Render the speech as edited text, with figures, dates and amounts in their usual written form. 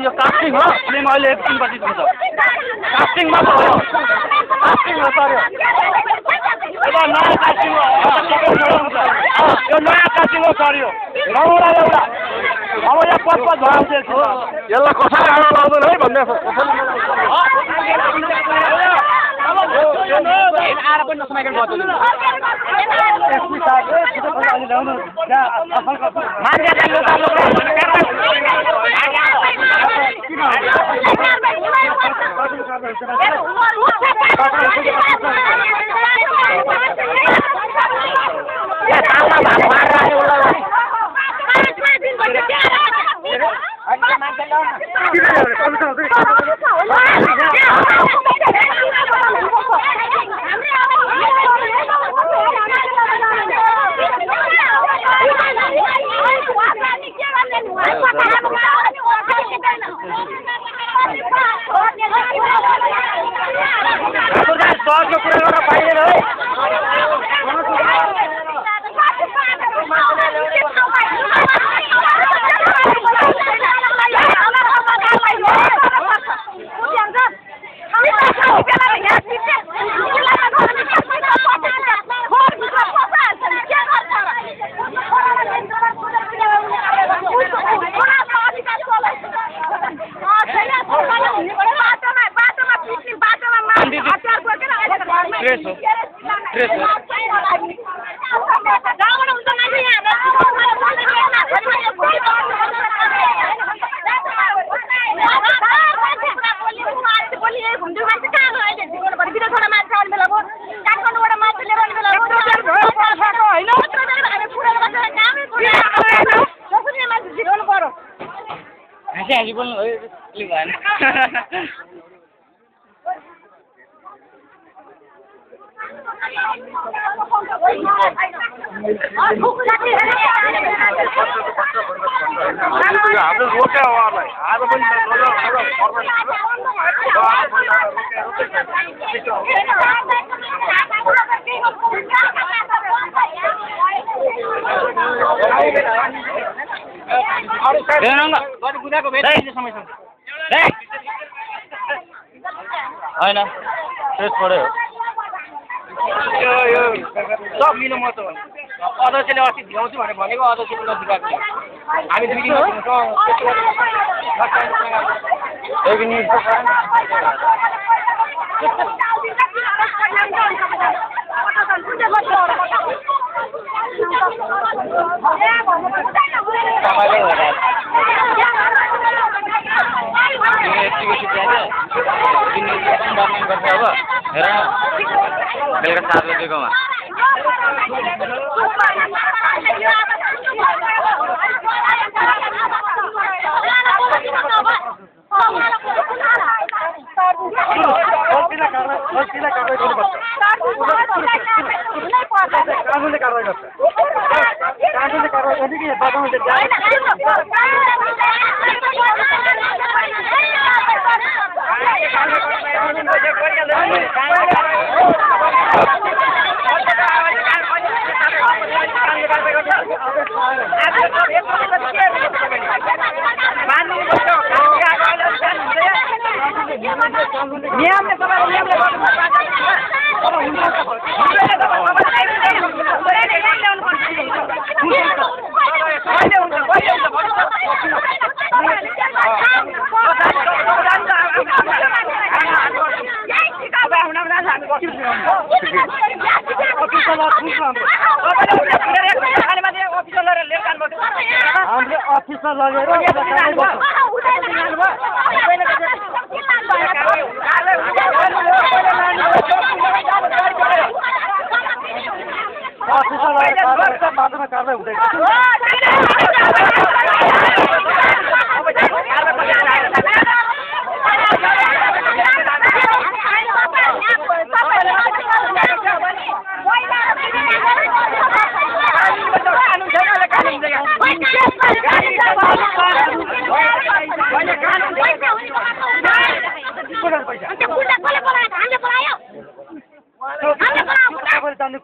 यो कास्टिङ हो फिल्म अहिले एकछिनपछि दिन्छ कास्टिङमा भयो कास्टिङमा पर्यो अब नयाँ कास्टिङ हो यो नयाँ कास्टिङ हो पर्यो रमाउला एउटा अब यहाँ पद भराउँछ यसलाई कसैले आमा लाउँदैन है भन्ने आएर पनि नसमाइकन होइन त्यस पढ्यो यो सब लिनु म त अध्यक्षले अस्ति ल्याउँछु भनेर भनेको अध्यक्षले नदिएको हामी दुई दिन बेलुका 7 बजेकोमा अफिसमा लगेर बाटोमा कारवाही हुँदैन गर्नु पैसा अन्त गुन्डा कसले बोलायो हामीले बोलायो हामीले बोलायो तपाईँले जान्नु